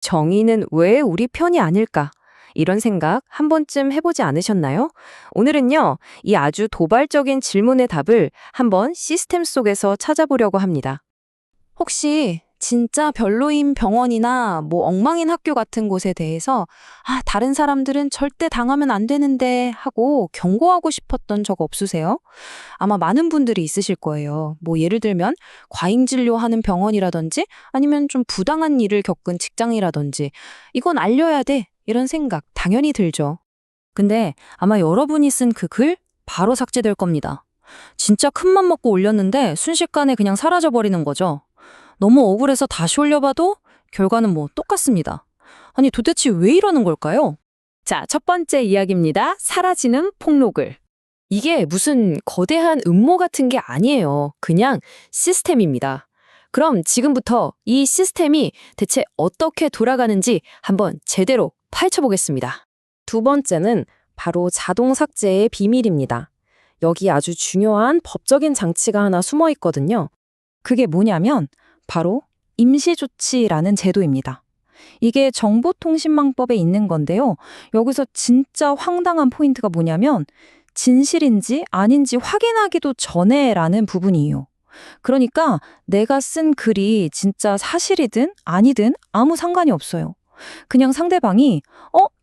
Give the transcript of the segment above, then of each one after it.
정의는 왜 우리 편이 아닐까? 이런 생각 한 번쯤 해보지 않으셨나요? 오늘은요, 이 아주 도발적인 질문의 답을 한번 시스템 속에서 찾아보려고 합니다. 혹시 진짜 별로인 병원이나 엉망인 학교 같은 곳에 대해서 다른 사람들은 절대 당하면 안 되는데 하고 경고하고 싶었던 적 없으세요? 아마 많은 분들이 있으실 거예요. 예를 들면 과잉 진료하는 병원이라든지 아니면 좀 부당한 일을 겪은 직장이라든지 이건 알려야 돼. 이런 생각 당연히 들죠. 근데 아마 여러분이 쓴 그 글 바로 삭제될 겁니다. 진짜 큰맘 먹고 올렸는데 순식간에 그냥 사라져버리는 거죠. 너무 억울해서 다시 올려봐도 결과는 똑같습니다. 아니 도대체 왜 이러는 걸까요? 자, 첫 번째 이야기입니다. 사라지는 폭로글. 이게 무슨 거대한 음모 같은 게 아니에요. 그냥 시스템입니다. 그럼 지금부터 이 시스템이 대체 어떻게 돌아가는지 한번 제대로 파헤쳐보겠습니다. 두 번째는 바로 자동 삭제의 비밀입니다. 여기 아주 중요한 법적인 장치가 하나 숨어 있거든요. 그게 뭐냐면 바로 임시조치라는 제도입니다. 이게 정보통신망법에 있는 건데요. 여기서 진짜 황당한 포인트가 뭐냐면 진실인지 아닌지 확인하기도 전에라는 부분이에요. 그러니까 내가 쓴 글이 진짜 사실이든 아니든 아무 상관이 없어요. 그냥 상대방이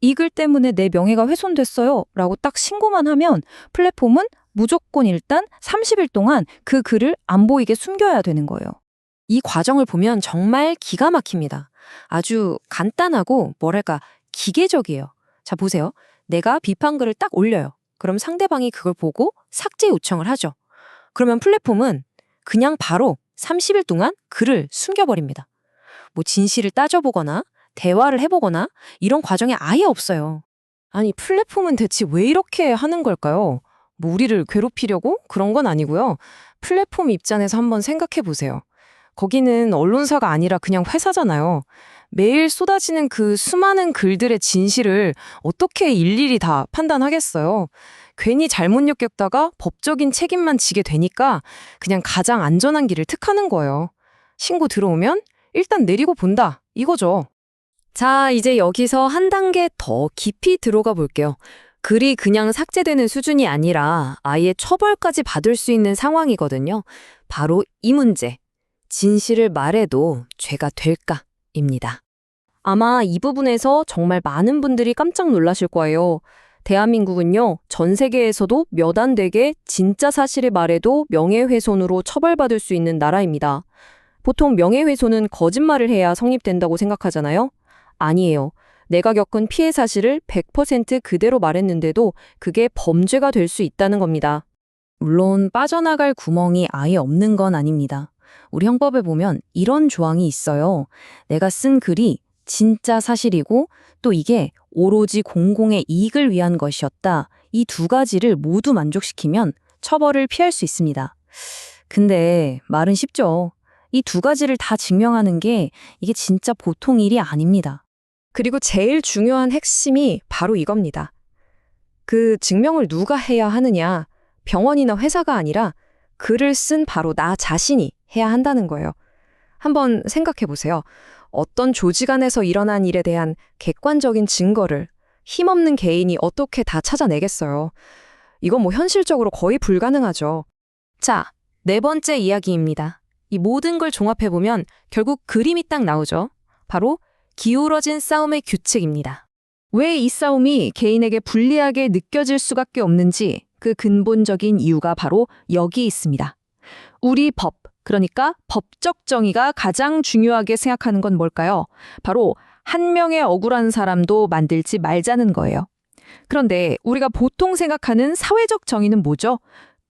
이 글 때문에 내 명예가 훼손됐어요 라고 딱 신고만 하면 플랫폼은 무조건 일단 30일 동안 그 글을 안 보이게 숨겨야 되는 거예요. 이 과정을 보면 정말 기가 막힙니다. 아주 간단하고 기계적이에요. 자, 보세요. 내가 비판글을 딱 올려요. 그럼 상대방이 그걸 보고 삭제 요청을 하죠. 그러면 플랫폼은 그냥 바로 30일 동안 글을 숨겨버립니다. 진실을 따져보거나 대화를 해보거나 이런 과정이 아예 없어요. 아니, 플랫폼은 대체 왜 이렇게 하는 걸까요? 우리를 괴롭히려고? 그런 건 아니고요. 플랫폼 입장에서 한번 생각해 보세요. 거기는 언론사가 아니라 그냥 회사잖아요. 매일 쏟아지는 그 수많은 글들의 진실을 어떻게 일일이 다 판단하겠어요. 괜히 잘못 느꼈다가 법적인 책임만 지게 되니까 그냥 가장 안전한 길을 택하는 거예요. 신고 들어오면 일단 내리고 본다, 이거죠. 자, 이제 여기서 한 단계 더 깊이 들어가 볼게요. 글이 그냥 삭제되는 수준이 아니라 아예 처벌까지 받을 수 있는 상황이거든요. 바로 이 문제. 진실을 말해도 죄가 될까입니다. 아마 이 부분에서 정말 많은 분들이 깜짝 놀라실 거예요. 대한민국은요, 전 세계에서도 몇 안 되게 진짜 사실을 말해도 명예훼손으로 처벌받을 수 있는 나라입니다. 보통 명예훼손은 거짓말을 해야 성립된다고 생각하잖아요? 아니에요. 내가 겪은 피해 사실을 100% 그대로 말했는데도 그게 범죄가 될 수 있다는 겁니다. 물론 빠져나갈 구멍이 아예 없는 건 아닙니다. 우리 형법에 보면 이런 조항이 있어요. 내가 쓴 글이 진짜 사실이고 또 이게 오로지 공공의 이익을 위한 것이었다. 이 두 가지를 모두 만족시키면 처벌을 피할 수 있습니다. 근데 말은 쉽죠. 이 두 가지를 다 증명하는 게 이게 진짜 보통 일이 아닙니다. 그리고 제일 중요한 핵심이 바로 이겁니다. 그 증명을 누가 해야 하느냐? 병원이나 회사가 아니라 글을 쓴 바로 나 자신이 해야 한다는 거예요. 한번 생각해 보세요. 어떤 조직 안에서 일어난 일에 대한 객관적인 증거를 힘없는 개인이 어떻게 다 찾아내겠어요. 이건 현실적으로 거의 불가능하죠. 자, 네 번째 이야기입니다. 이 모든 걸 종합해보면 결국 그림이 딱 나오죠. 바로 기울어진 싸움의 규칙입니다. 왜 이 싸움이 개인에게 불리하게 느껴질 수밖에 없는지 그 근본적인 이유가 바로 여기 있습니다. 우리 법, 그러니까 법적 정의가 가장 중요하게 생각하는 건 뭘까요? 바로 한 명의 억울한 사람도 만들지 말자는 거예요. 그런데 우리가 보통 생각하는 사회적 정의는 뭐죠?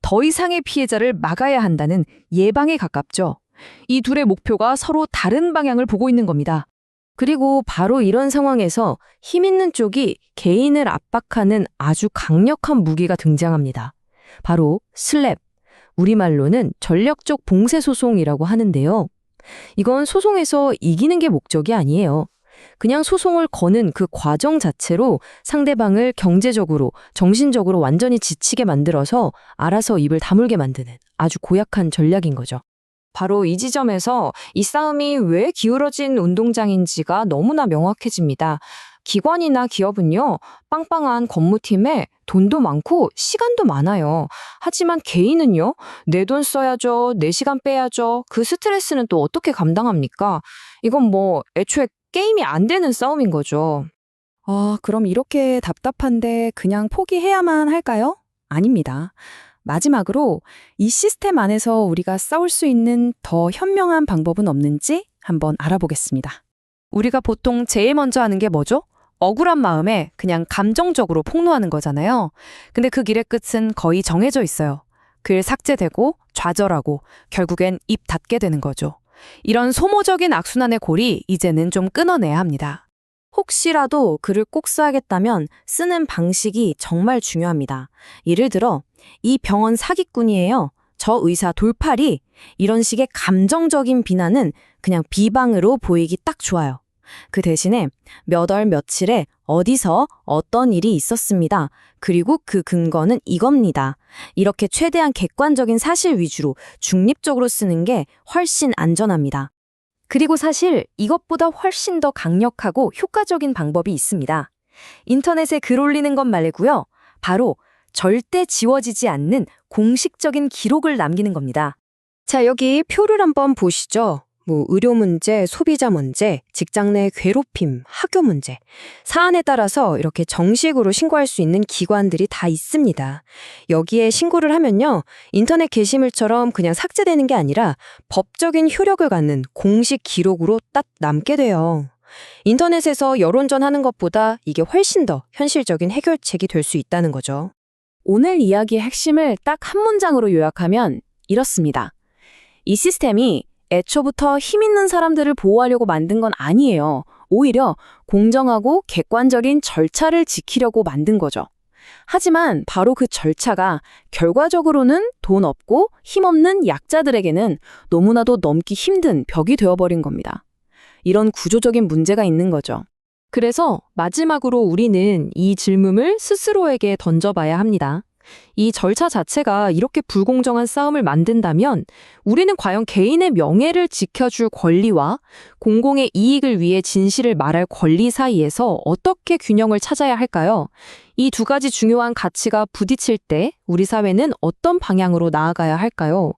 더 이상의 피해자를 막아야 한다는 예방에 가깝죠. 이 둘의 목표가 서로 다른 방향을 보고 있는 겁니다. 그리고 바로 이런 상황에서 힘 있는 쪽이 개인을 압박하는 아주 강력한 무기가 등장합니다. 바로 슬랩, 우리말로는 전력적 봉쇄 소송이라고 하는데요. 이건 소송에서 이기는 게 목적이 아니에요. 그냥 소송을 거는 그 과정 자체로 상대방을 경제적으로, 정신적으로 완전히 지치게 만들어서 알아서 입을 다물게 만드는 아주 고약한 전략인 거죠. 바로 이 지점에서 이 싸움이 왜 기울어진 운동장인지가 너무나 명확해집니다. 기관이나 기업은요, 빵빵한 법무팀에 돈도 많고 시간도 많아요. 하지만 개인은요, 내 돈 써야죠, 내 시간 빼야죠. 그 스트레스는 또 어떻게 감당합니까? 이건 뭐 애초에 게임이 안 되는 싸움인 거죠. 그럼 이렇게 답답한데 그냥 포기해야만 할까요? 아닙니다. 마지막으로 이 시스템 안에서 우리가 싸울 수 있는 더 현명한 방법은 없는지 한번 알아보겠습니다. 우리가 보통 제일 먼저 하는 게 뭐죠? 억울한 마음에 그냥 감정적으로 폭로하는 거잖아요. 근데 그 길의 끝은 거의 정해져 있어요. 글 삭제되고 좌절하고 결국엔 입 닫게 되는 거죠. 이런 소모적인 악순환의 골이 이제는 좀 끊어내야 합니다. 혹시라도 글을 꼭 써야겠다면 쓰는 방식이 정말 중요합니다. 예를 들어, 이 병원 사기꾼이에요. 저 의사 돌팔이. 이런 식의 감정적인 비난은 그냥 비방으로 보이기 딱 좋아요. 그 대신에 몇 월 며칠에 어디서 어떤 일이 있었습니다. 그리고 그 근거는 이겁니다. 이렇게 최대한 객관적인 사실 위주로 중립적으로 쓰는 게 훨씬 안전합니다. 그리고 사실 이것보다 훨씬 더 강력하고 효과적인 방법이 있습니다. 인터넷에 글 올리는 것 말고요. 바로 절대 지워지지 않는 공식적인 기록을 남기는 겁니다. 자, 여기 표를 한번 보시죠. 의료 문제, 소비자 문제, 직장 내 괴롭힘, 학교 문제. 사안에 따라서 이렇게 정식으로 신고할 수 있는 기관들이 다 있습니다. 여기에 신고를 하면요. 인터넷 게시물처럼 그냥 삭제되는 게 아니라 법적인 효력을 갖는 공식 기록으로 딱 남게 돼요. 인터넷에서 여론전 하는 것보다 이게 훨씬 더 현실적인 해결책이 될 수 있다는 거죠. 오늘 이야기의 핵심을 딱 한 문장으로 요약하면 이렇습니다. 이 시스템이 애초부터 힘 있는 사람들을 보호하려고 만든 건 아니에요. 오히려 공정하고 객관적인 절차를 지키려고 만든 거죠. 하지만 바로 그 절차가 결과적으로는 돈 없고 힘없는 약자들에게는 너무나도 넘기 힘든 벽이 되어버린 겁니다. 이런 구조적인 문제가 있는 거죠. 그래서 마지막으로 우리는 이 질문을 스스로에게 던져봐야 합니다. 이 절차 자체가 이렇게 불공정한 싸움을 만든다면 우리는 과연 개인의 명예를 지켜줄 권리와 공공의 이익을 위해 진실을 말할 권리 사이에서 어떻게 균형을 찾아야 할까요? 이 두 가지 중요한 가치가 부딪힐 때 우리 사회는 어떤 방향으로 나아가야 할까요?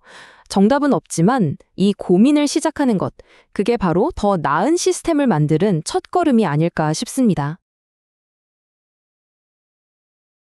정답은 없지만 이 고민을 시작하는 것, 그게 바로 더 나은 시스템을 만드는 첫걸음이 아닐까 싶습니다.